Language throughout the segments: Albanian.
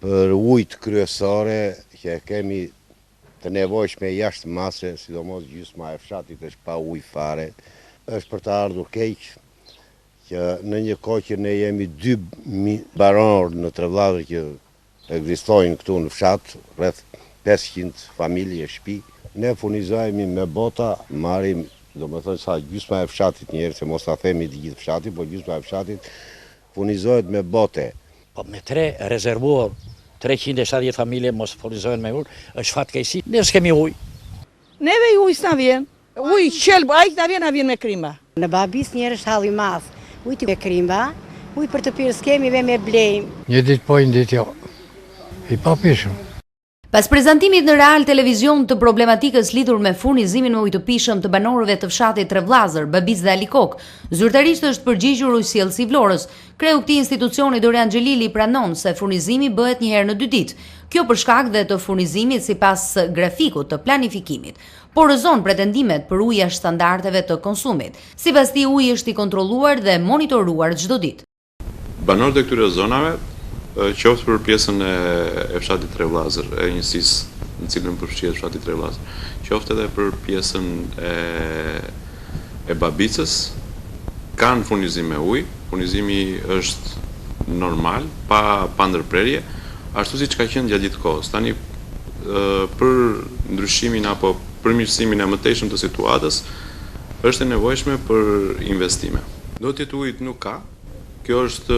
për ujtë kryesore që kemi të nevojshme jashtë mase, sidomos gjysma e fshatit është pa ujë fare, është për të ardhur keq që në një kohë që ne jemi 2 banorë në Trevllazër që ekzistojnë këtu në fshat, rreth 500 familje shtëpi, ne furnizojmë me bota, marrim, domethënë sa gjysma e fshatit njerë, se mos ta themi të gjithë fshatit, po gjysma e fshatit furnizohet me bote. Po me 3 rezervuar 370 familje mos furnizohen me ujë, është fatkeqësi. Ne s'kemi ujë. Neve ujë s'na vjen. Ujë qelbë, ai na vjen me krimba. Në Babis njerë është halli madh. Ujë me krimba, ujë për të pirë s'kemi ve me blejmë. Një ditë po, një ditë jo. I papishëm. Pas prezantimit në Real Televizion të problematikës lidhur me furnizimin me ujë të pishëm të banorëve të fshatit Trevllazër, Babic dhe Alikok, zyrtarisht është përgjigjur ujësiellësi i Vlorës. Kreu këtij institucioni Dorian Xhelili pranon se furnizimi bëhet një herë në 2 ditë. Kjo për shkak dhe të furnizimit sipas grafikut të planifikimit, por rrezon pretendimet për ujë jashtë standardeve të konsumit. Sipas tij uji është i kontrolluar dhe monitoruar çdo ditë. Banorët e këtyre zonave, qoftë për pjesën e fshatit Trevllazër, e njësisë në cilën përfshihet fshati Trevllazër, qoftë edhe për pjesën e Babicës, kanë furnizim me ujë, furnizimi është normal, pa ndërprerje, ashtu siç ka qenë gjatë gjithë kohës. Tani për ndryshimin apo përmirësimin e mëtejshëm të situatës është e nevojshme për investime. Do të jetë ujit nuk ka. Kjo është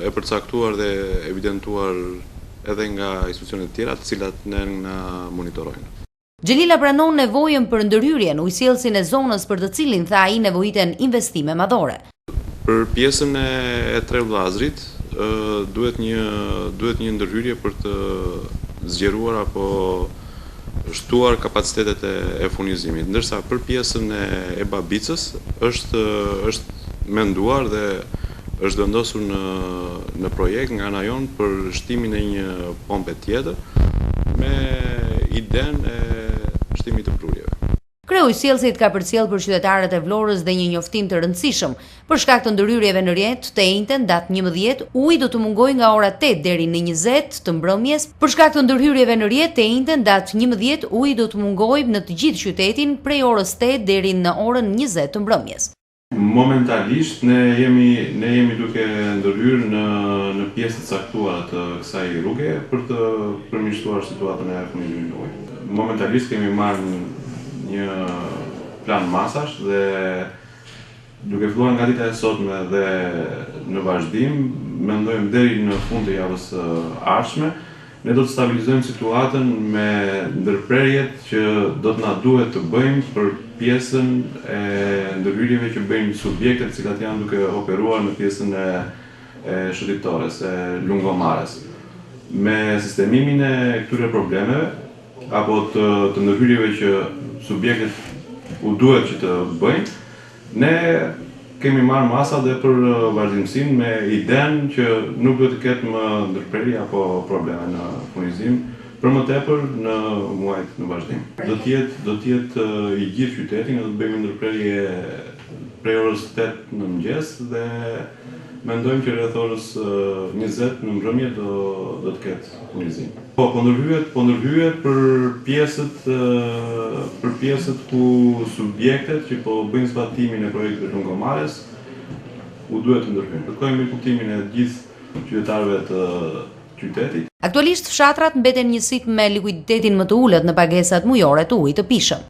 e përcaktuar dhe evidentuar edhe nga institucionet tjera, të cilat ne na monitorojnë. Xhelila pranon nevojën për ndërhyrjen ujësiellësin e zonës për të cilin tha ai nevojiten investime madhore. Për pjesën e Trevllazërit duhet një ndërhyrje për të zgjeruar apo shtuar kapacitetet e furnizimit, ndërsa për pjesën e Babicës është menduar dhe është vendosur në projekt nga ana jon për shtimin e një pompe tjetër me idenë e shtimit të prurjeve. Kreu i sjellësit ka përcjell për qytetarët e Vlorës dhe një njoftim të rëndësishëm. Për shkak të ndërhyrjeve në rjet të njëjtën datë 11, uji do të mungojë nga ora 8 deri në 20 të mbrëmjes. Për shkak të ndërhyrjeve në rjet të njëjtën datë 11, uji do të mungojë në të gjithë qytetin prej orës 8 deri në orën 20 të mbrëmjes. Momentalisht ne jemi duke ndërhyrë në pjesë të caktuara të kësaj rruge për të përmirësuar situatën e furnizimit të ujit. Momentalisht kemi marrë një plan masash dhe duke filluar nga dita e sotme dhe në vazhdim, mendojmë deri në fund të javës së ardhshme, ne do të stabilizojmë situatën me ndërprerjet që do të na duhet të bëjmë për pjesën e ndërhyrjeve që bëjmë subjektet cilat janë duke operuar në pjesën e shëtitores, e lungomares. Me sistemimin e këtyre problemeve, apo të ndërhyrjeve që subjektet u duhet që të bëjmë, ne kemi marrë masa dhe për vazhdimësim me idenë që nuk duhet të ketë më ndërprerje apo probleme në furnizim, për më tepër në muajt në vazhdim. Do të jetë i gjithë qyteti, ne do të bëjmë ndërprerje prej orës 8 në mëngjes dhe mendojmë që rreth orës 20 në mbrëmje do të ketë furnizim. Po ndërhyjet për pjesët ku subjektet që po bëjnë zbatimin e projektit të lungomares u duhet të ndërhyjnë. Kërkojmë kuptimin e gjithë qytetarëve të qytetit. Aktualisht fshatrat mbeten njësit me likuiditetin më të ulët në pagesat mujore të ujit të pishëm.